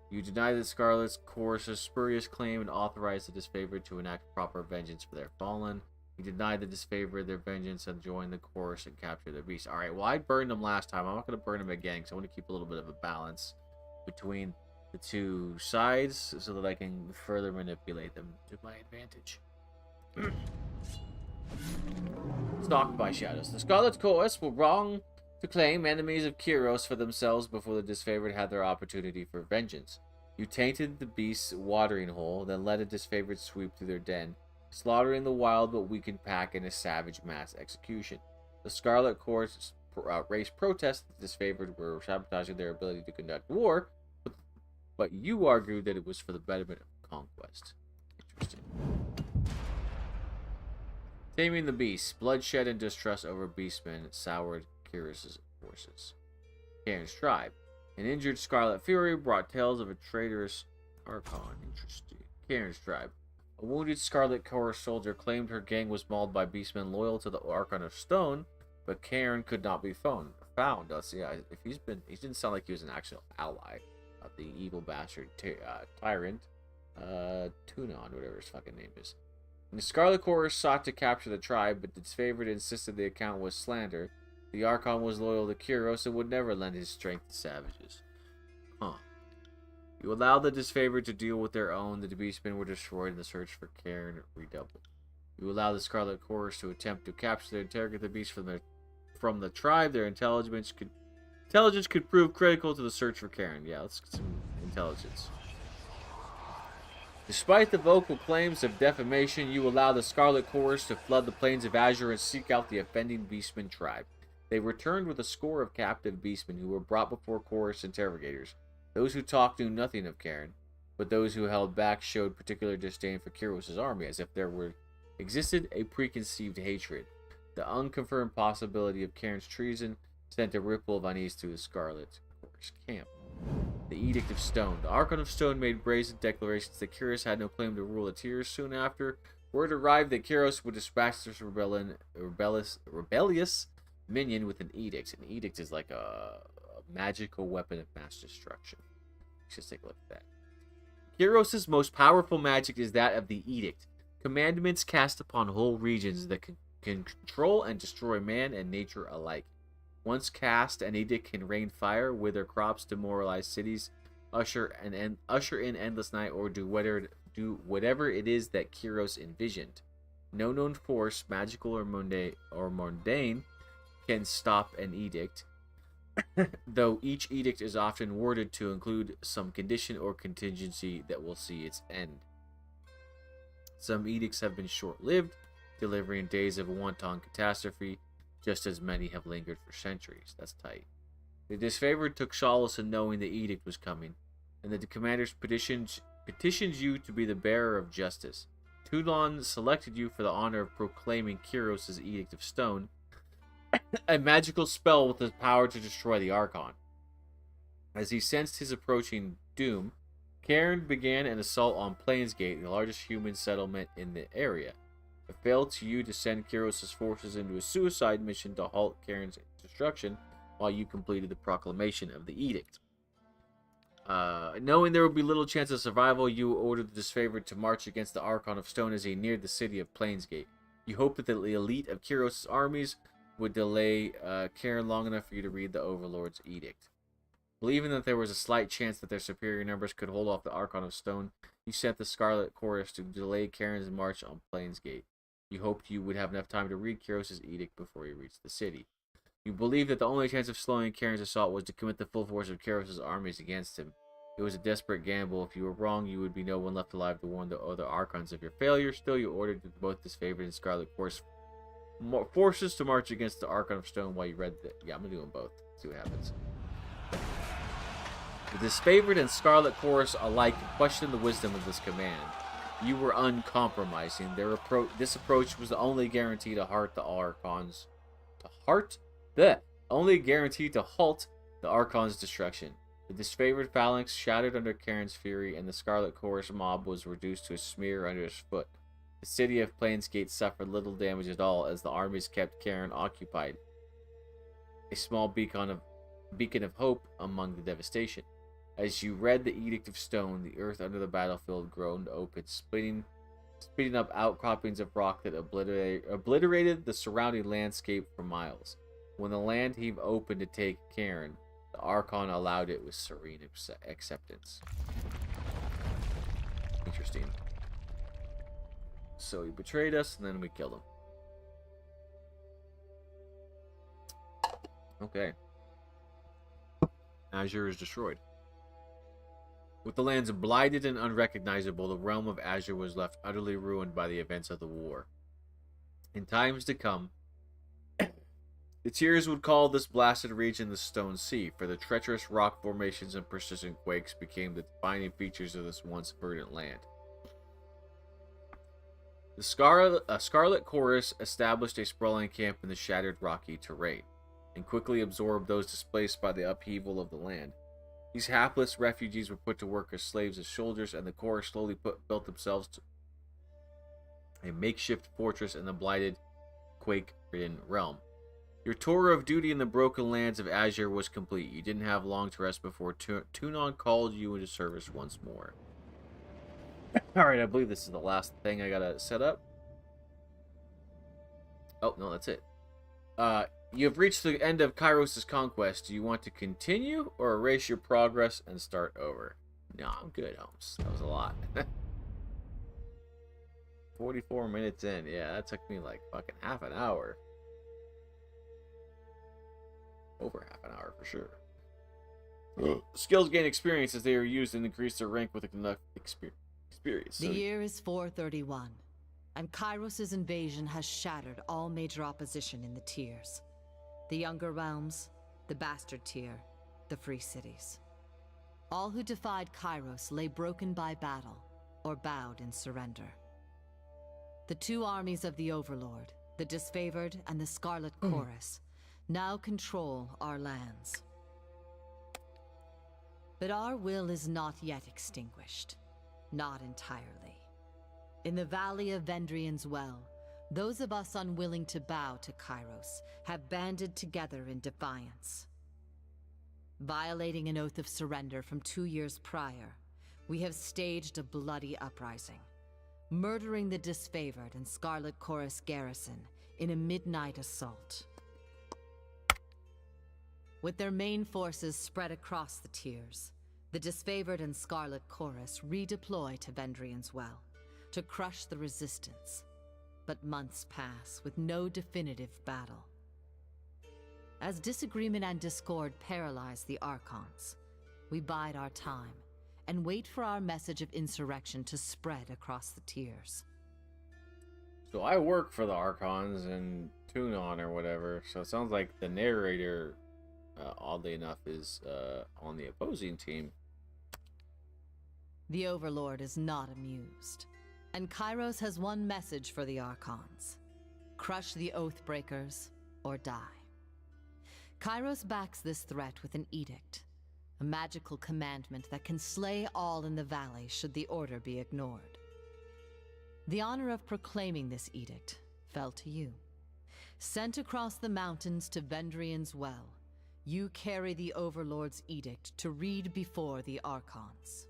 Speaker 1: You denied the Scarlet Chorus' spurious claim and authorized the disfavored to enact proper vengeance for their fallen. You denied the disfavored their vengeance and joined the chorus and captured the beast. Alright, well, I burned them last time. I'm not going to burn them again because I want to keep a little bit of a balance between the two sides so that I can further manipulate them to my advantage. Stalked by shadows. The Scarlet Chorus were wrong to claim enemies of Kyros for themselves before the disfavored had their opportunity for vengeance. You tainted the beast's watering hole, then let a disfavored sweep through their den, slaughtering the wild but weakened pack in a savage mass execution. The Scarlet Chorus raised protests that the disfavored were sabotaging their ability to conduct war, but you argued that it was for the betterment of conquest. Interesting. Taming the beast. Bloodshed and distrust over beastmen soured Kyros' forces. Cairn's tribe. An injured Scarlet Fury brought tales of a traitorous Archon. Interesting. Cairn's tribe. A wounded Scarlet Chorus soldier claimed her gang was mauled by beastmen loyal to the Archon of Stone, but Cairn could not be found. Yeah, if he didn't sound like he was an actual ally of the evil bastard tyrant, Tunon, whatever his fucking name is. And the Scarlet Chorus sought to capture the tribe, but the disfavored insisted the account was slander. The Archon was loyal to Kyros and would never lend his strength to savages. You allowed the disfavored to deal with their own. The beastmen were destroyed and the search for Cairn redoubled. You allow the Scarlet Chorus to attempt to capture and interrogate the beast from the tribe. Their intelligence could prove critical to the search for Karen. Yeah, let's get some intelligence. Despite the vocal claims of defamation, you allow the Scarlet Chorus to flood the plains of Azure and seek out the offending Beastman tribe. They returned with a score of captive Beastmen who were brought before Chorus interrogators. Those who talked knew nothing of Karen, but those who held back showed particular disdain for Kyros' army, as if there existed a preconceived hatred. The unconfirmed possibility of Karen's treason sent a ripple of unease through the Scarlet Chorus camp. The Edict of Stone. The Archon of Stone made brazen declarations that Kyros had no claim to rule the Tiers. Soon after, word arrived that Kyros would dispatch this rebellious minion with an edict. An edict is like a magical weapon of mass destruction. Let's just take a look at that. Kyros' most powerful magic is that of the Edict. Commandments cast upon whole regions that can control and destroy man and nature alike. Once cast, an edict can rain fire, wither crops, demoralize cities, usher in endless night, or do whatever it is that Kyros envisioned. No known force, magical or mundane, can stop an edict, though each edict is often worded to include some condition or contingency that will see its end. Some edicts have been short-lived, delivering days of wanton catastrophe, just as many have lingered for centuries. That's tight. The disfavored took solace in knowing the edict was coming, and that the commanders petitioned you to be the bearer of justice. Toulon selected you for the honor of proclaiming Kyros' Edict of Stone, a magical spell with the power to destroy the Archon. As he sensed his approaching doom, Karen began an assault on Plainsgate, the largest human settlement in the area. It fell to you to send Kyros' forces into a suicide mission to halt Karen's destruction while you completed the proclamation of the edict. Knowing there would be little chance of survival, you ordered the disfavored to march against the Archon of Stone as he neared the city of Plainsgate. You hoped that the elite of Kyros' armies would delay Karen long enough for you to read the Overlord's edict. Believing that there was a slight chance that their superior numbers could hold off the Archon of Stone, you sent the Scarlet Chorus to delay Karen's march on Plainsgate. You hoped you would have enough time to read Kyros' edict before you reached the city. You believed that the only chance of slowing Karen's assault was to commit the full force of Kyros' armies against him. It was a desperate gamble. If you were wrong, you would be no one left alive to warn the other Archons of your failure. Still, you ordered both disfavored and Scarlet Chorus forces to march against the Archon of Stone while you read the... Yeah, I'm going to do them both. See what happens. The disfavored and Scarlet Chorus alike questioned the wisdom of this command. You were uncompromising. This approach was the only guarantee to halt the Archons. Only guarantee to halt the Archon's destruction. The disfavored phalanx shattered under Karen's fury, and the Scarlet Chorus mob was reduced to a smear under his foot. The city of Plainsgate suffered little damage at all as the armies kept Karen occupied. A small beacon of hope among the devastation. As you read the Edict of Stone, the earth under the battlefield groaned open, speeding up outcroppings of rock that obliterated the surrounding landscape for miles. When the land heaved open to take Karen, the Archon allowed it with serene acceptance. Interesting. So he betrayed us, and then we killed him. Okay. Azure is destroyed. With the lands blighted and unrecognizable, the realm of Azure was left utterly ruined by the events of the war. In times to come, the Tiers would call this blasted region the Stone Sea, for the treacherous rock formations and persistent quakes became the defining features of this once verdant land. The Scarlet Chorus established a sprawling camp in the shattered rocky terrain, and quickly absorbed those displaced by the upheaval of the land. These hapless refugees were put to work as slaves as soldiers, and the Chorus slowly built themselves to a makeshift fortress in the blighted, quake-ridden realm. Your tour of duty in the broken lands of Azure was complete. You didn't have long to rest before Tunon called you into service once more. Alright, I believe this is the last thing I gotta set up. Oh, no, that's it. You have reached the end of Kyros' conquest. Do you want to continue or erase your progress and start over? No, I'm good, Holmes. That was a lot. 44 minutes in. Yeah, that took me like fucking half an hour. Over half an hour for sure. Skills gain experience as they are used and increase their rank with enough experience.
Speaker 3: The year is 431, and Kairos' invasion has shattered all major opposition in the tiers. The Younger Realms, the Bastard Tier, the Free Cities. All who defied Kairos lay broken by battle, or bowed in surrender. The two armies of the Overlord, the Disfavored and the Scarlet Chorus, now control our lands. But our will is not yet extinguished. Not entirely. In the Valley of Vendrian's Well, those of us unwilling to bow to Kairos have banded together in defiance. Violating an oath of surrender from 2 years prior, we have staged a bloody uprising, murdering the Disfavored and Scarlet Chorus garrison in a midnight assault. With their main forces spread across the tiers, the Disfavored and Scarlet Chorus redeploy to Vendrian's Well to crush the resistance. But months pass with no definitive battle. As disagreement and discord paralyze the Archons, we bide our time and wait for our message of insurrection to spread across the tiers.
Speaker 1: So I work for the Archons and Tunon or whatever, so it sounds like the narrator, oddly enough, is on the opposing team.
Speaker 3: The Overlord is not amused, and Kairos has one message for the Archons. Crush the Oathbreakers, or die. Kairos backs this threat with an edict, a magical commandment that can slay all in the valley should the order be ignored. The honor of proclaiming this edict fell to you. Sent across the mountains to Vendrian's Well, you carry the Overlord's edict to read before the Archons.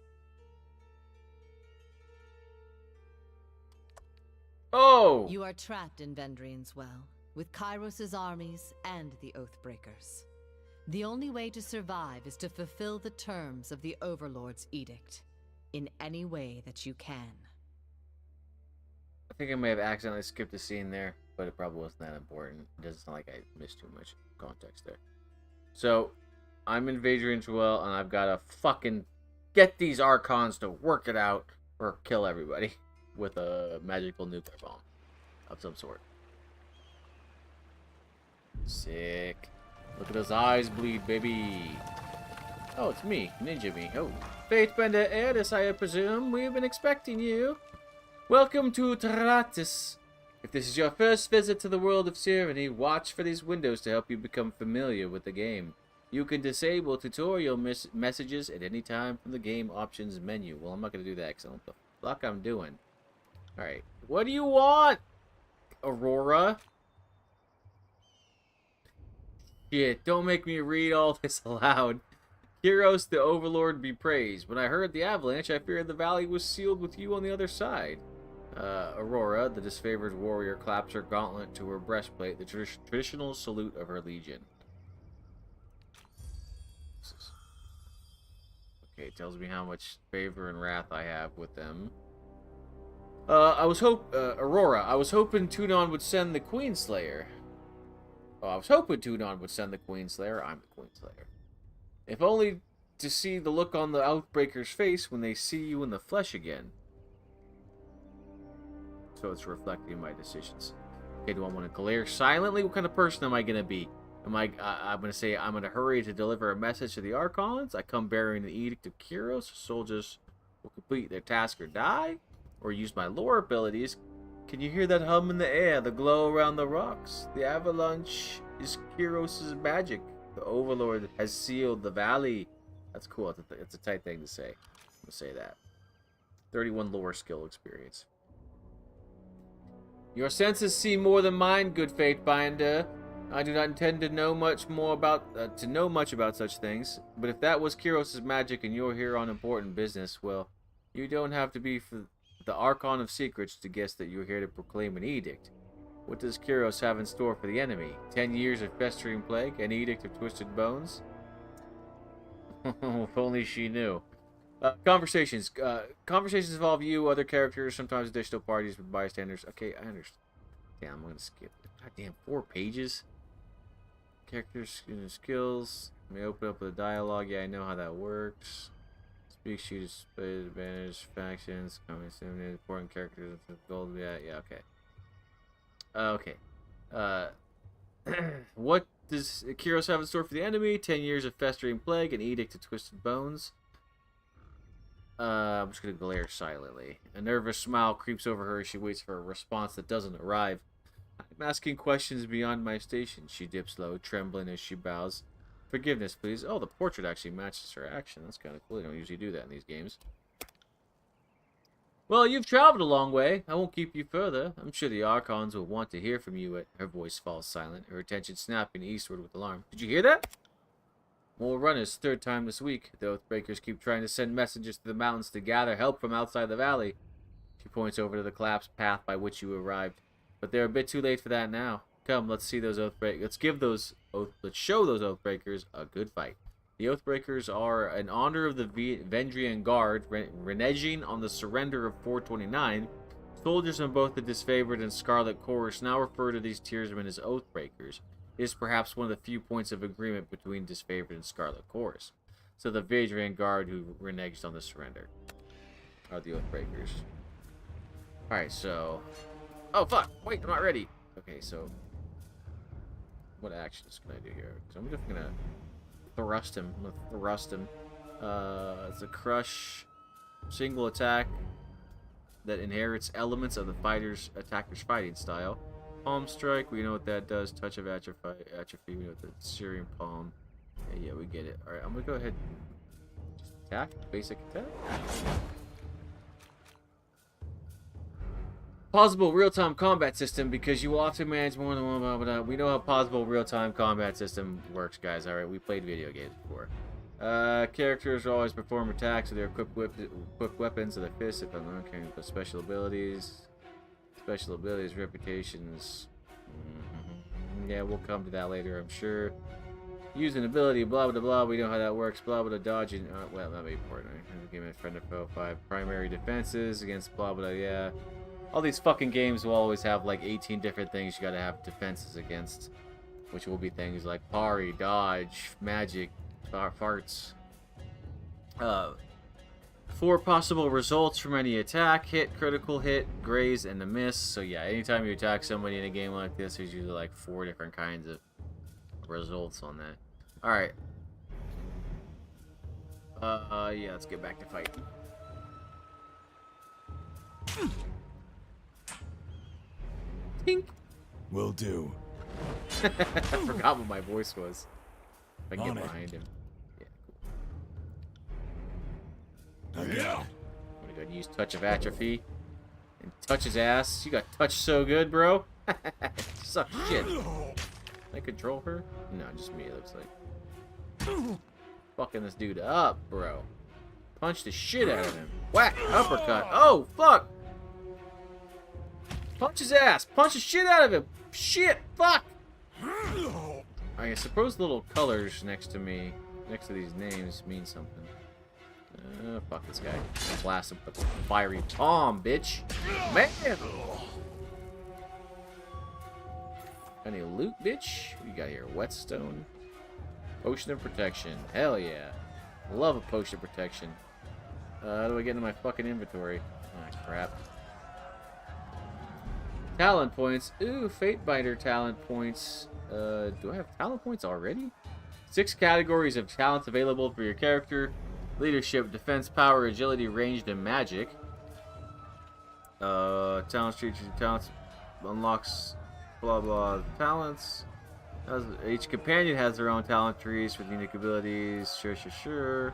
Speaker 1: Oh!
Speaker 3: You are trapped in Vendrian's Well, with Kairos' armies and the Oathbreakers. The only way to survive is to fulfill the terms of the Overlord's edict, in any way that you can.
Speaker 1: I think I may have accidentally skipped a scene there, but it probably wasn't that important. It doesn't sound like I missed too much context there. So, I'm in Vendrian's Well, and I've got to fucking get these Archons to work it out, or kill everybody with a magical nuclear bomb of some sort. Sick. Look at those eyes bleed, baby. Oh, it's me, Ninja Me. Oh, Faithbender Eris, I presume. We've been expecting you. Welcome to Tyranny. If this is your first visit to the world of Tyranny, watch for these windows to help you become familiar with the game. You can disable tutorial messages at any time from the game options menu. Well, I'm not going to do that because I don't know what the fuck I'm doing. Alright, what do you want, Aurora? Shit, don't make me read all this aloud. Kyros the Overlord be praised. When I heard the avalanche, I feared the valley was sealed with you on the other side. Aurora, the disfavored warrior, claps her gauntlet to her breastplate, the traditional salute of her legion. Okay, it tells me how much favor and wrath I have with them. Aurora, I was hoping Tunon would send the Queenslayer. Oh, I was hoping Tunon would send the Queenslayer. I'm the Queenslayer. If only to see the look on the Outbreaker's face when they see you in the flesh again. So it's reflecting my decisions. Okay, do I want to glare silently? What kind of person am I going to be? I'm going to say I'm going to hurry to deliver a message to the Archons. I come bearing the Edict of Kyros. Soldiers will complete their task or die. Or use my lore abilities. Can you hear that hum in the air? The glow around the rocks? The avalanche is Kyros' magic. The Overlord has sealed the valley. That's cool. It's a tight thing to say. I'm going to say that. 31 lore skill experience. Your senses see more than mine, good Fatebinder. I do not intend to know much about such things. But if that was Kyros' magic and you're here on important business, well, you don't have to be for the Archon of Secrets to guess that you're here to proclaim an edict. What does Kyros have in store for the enemy? 10 years of festering plague? An edict of twisted bones? If only she knew. Conversations. Conversations involve you, other characters, sometimes additional parties with bystanders. Okay, I understand. Damn, I'm gonna skip it. God damn, 4 pages. Characters, skills. May open up with a dialogue. Yeah, I know how that works. Speak, shoot, display, advantage, factions, comments, important characters, gold. Yeah, okay. What does Kyros have in store for the enemy? 10 years of festering plague, an edict of twisted bones. I'm just gonna glare silently. A nervous smile creeps over her as she waits for a response that doesn't arrive. I'm asking questions beyond my station. She dips low, trembling as she bows. Forgiveness, please. Oh, the portrait actually matches her action. That's kind of cool. You don't usually do that in these games. Well, you've traveled a long way. I won't keep you further. I'm sure the Archons will want to hear from you. Her voice falls silent, her attention snapping eastward with alarm. Did you hear that? More runners, 3rd time this week. The Oathbreakers keep trying to send messengers to the mountains to gather help from outside the valley. She points over to the collapsed path by which you arrived. But they're a bit too late for that now. Come, let's see those Oathbreakers. Let's show those Oathbreakers a good fight. The Oathbreakers are in honor of the Vendrian Guard, reneging on the surrender of 429. Soldiers in both the Disfavored and Scarlet Chorus now refer to these tiersmen as Oathbreakers. It is perhaps one of the few points of agreement between Disfavored and Scarlet Chorus. So the Vendrian Guard who reneged on the surrender are the Oathbreakers. Alright, so... Oh, fuck! Wait, I'm not ready! Okay, so... What actions can I do here? Because I'm just gonna thrust him. I'm gonna thrust him. It's a crush. Single attack that inherits elements of the attacker's fighting style. Palm strike, we know what that does. Touch of atrophy, we know what the Syrian palm. Yeah, we get it. Alright, I'm gonna go ahead and just attack. Basic attack. Possible real-time combat system, because you will often manage more than one, blah, blah, blah. We know how possible real-time combat system works, guys. Alright, we played video games before. Characters always perform attacks with their equipped weapons of their fists. If I'm not carrying special abilities, reputations. Yeah, we'll come to that later, I'm sure. Use an ability, blah blah blah. We know how that works. Blah blah dodging. Well, that'll be important. Right? Give me a friend of foe 5 primary defenses against blah blah. Yeah. All these fucking games will always have like 18 different things you gotta have defenses against, which will be things like parry, dodge, magic, farts. 4 possible results from any attack: hit, critical hit, graze, and a miss. So yeah, anytime you attack somebody in a game like this, there's usually like 4 different kinds of results on that. All right. Yeah, let's get back to fighting. Tink.
Speaker 5: Will do.
Speaker 1: I forgot what my voice was. If I can
Speaker 5: On
Speaker 1: get
Speaker 5: it.
Speaker 1: behind him. Yeah, cool.
Speaker 5: Again.
Speaker 1: I'm gonna go ahead and use Touch of Atrophy. And touch his ass. You got touched so good, bro. Suck shit. Can I control her? No, just me, it looks like. Fucking this dude up, bro. Punch the shit out of him. Whack! Uppercut. Oh, fuck! Punch his ass! Punch the shit out of him! Shit! Fuck! I suppose the little colors next to me, next to these names, mean something. Fuck this guy. Blast him with the fiery palm, bitch! Man! Any loot, bitch? What you got here? Whetstone? Potion of protection. Hell yeah. Love a potion of protection. How do I get into my fucking inventory? Ah, crap. Talent points. Ooh, Fatebinder talent points. Do I have talent points already? 6 categories of talents available for your character. Leadership, defense, power, agility, ranged, and magic. Talent trees, talents unlocks blah blah talents. Each companion has their own talent trees with unique abilities. Sure.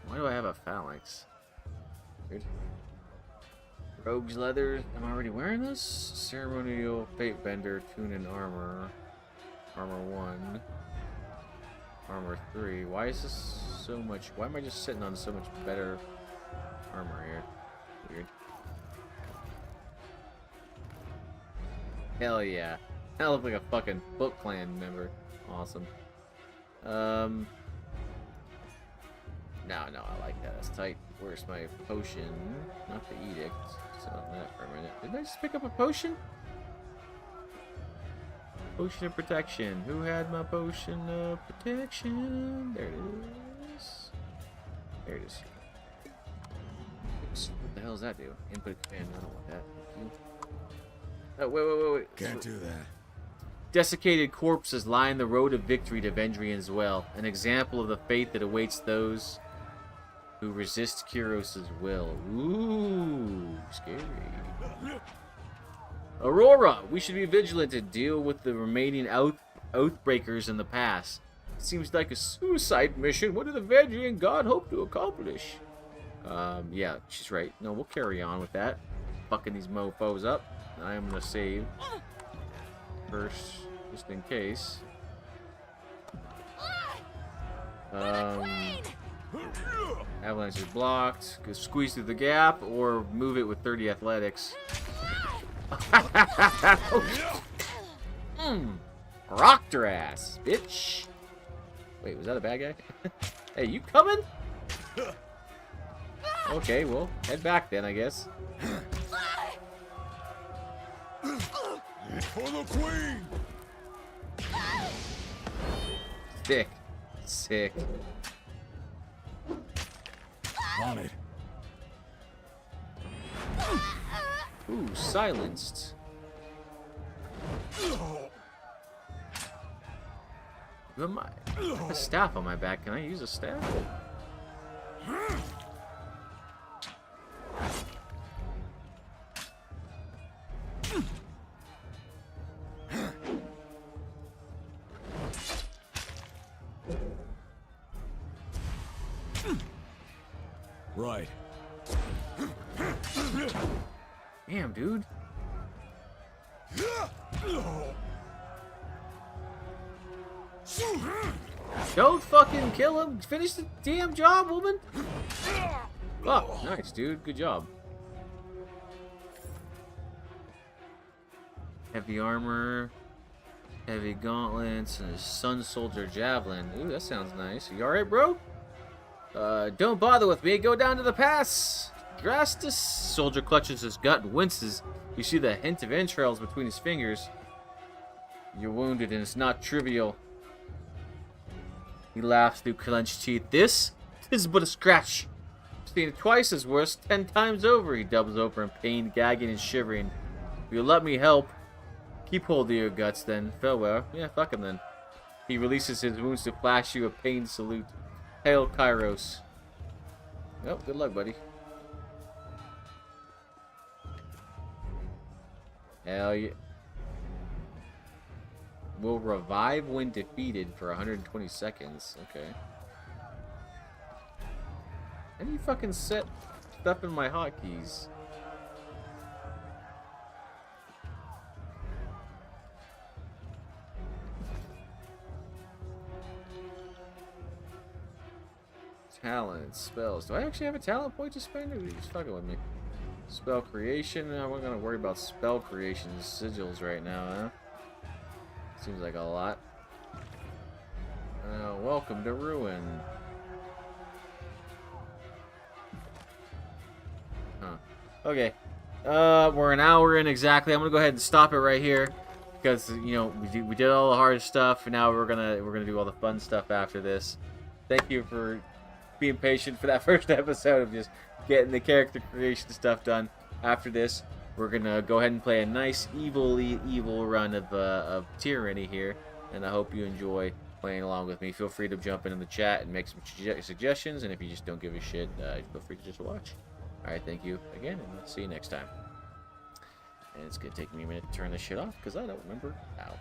Speaker 1: Why do I have a phalanx? Weird. Rogue's leather. Am I already wearing this? Ceremonial Fatebender, tune and armor. Armor 1. Armor 3. Why is this so much? Why am I just sitting on so much better armor here? Weird. Hell yeah. I look like a fucking Foot Clan member. Awesome. No, I like that. That's tight. Where's my potion? Not the edict. Sit on that for a minute. Didn't I just pick up a potion? Potion of protection. Who had my potion of protection? There it is. There it is. Oops. What the hell does that do? Input command. I don't want that. Thank you. Oh, wait.
Speaker 5: Can't do that.
Speaker 1: Desiccated corpses line the road of victory to Vendrian's well, an example of the fate that awaits those who resist Kyros' will. Ooh, scary. Aurora, we should be vigilant to deal with the remaining Oathbreakers in the pass. It seems like a suicide mission. What do the Vendrian god hope to accomplish? Yeah, she's right. No, we'll carry on with that. Fucking these mofos up. I am gonna save first, just in case. Avalanche is blocked. Go squeeze through the gap or move it with 30 athletics. Rocked her ass, bitch. Wait, was that a bad guy? Hey, you coming? Okay, well, head back then, I guess.
Speaker 5: For the queen!
Speaker 1: Sick.
Speaker 5: On it.
Speaker 1: Ooh, silenced. A staff on my back. Can I use a staff?
Speaker 5: Right.
Speaker 1: Damn, dude. Don't fucking kill him. Finish the damn job, woman. Oh, nice, dude. Good job. Heavy armor, heavy gauntlets, and a Sun Soldier javelin. Ooh, that sounds nice. You alright, bro? Don't bother with me. Go down to the pass. Drastus. Soldier clutches his gut and winces. You see the hint of entrails between his fingers. You're wounded, and it's not trivial. He laughs through clenched teeth. This is but a scratch. I've seen it twice as worse, 10 times over. He doubles over in pain, gagging and shivering. If you'll let me help, keep hold of your guts then. Farewell. Yeah, fuck him then. He releases his wounds to flash you a pained salute. Hail Kyros. Well, good luck, buddy. Hell yeah. Will revive when defeated for 120 seconds. Okay. How do you fucking set stuff in my hotkeys? Talents, spells. Do I actually have a talent point to spend, or are you just fucking with me? Spell creation. I'm not gonna worry about spell creation sigils right now, huh? Seems like a lot. Welcome to Ruin. Huh. Okay. We're an hour in exactly. I'm gonna go ahead and stop it right here because you know we did all the hard stuff, and now we're gonna do all the fun stuff after this. Thank you for being patient for that first episode of just getting the character creation stuff done. After this, we're gonna go ahead and play a nice evil run of Tyranny here, and I hope you enjoy playing along with me. Feel free to jump in the chat and make some suggestions, and if you just don't give a shit, feel free to just watch. Alright, thank you again, and I'll see you next time. And it's gonna take me a minute to turn this shit off because I don't remember how.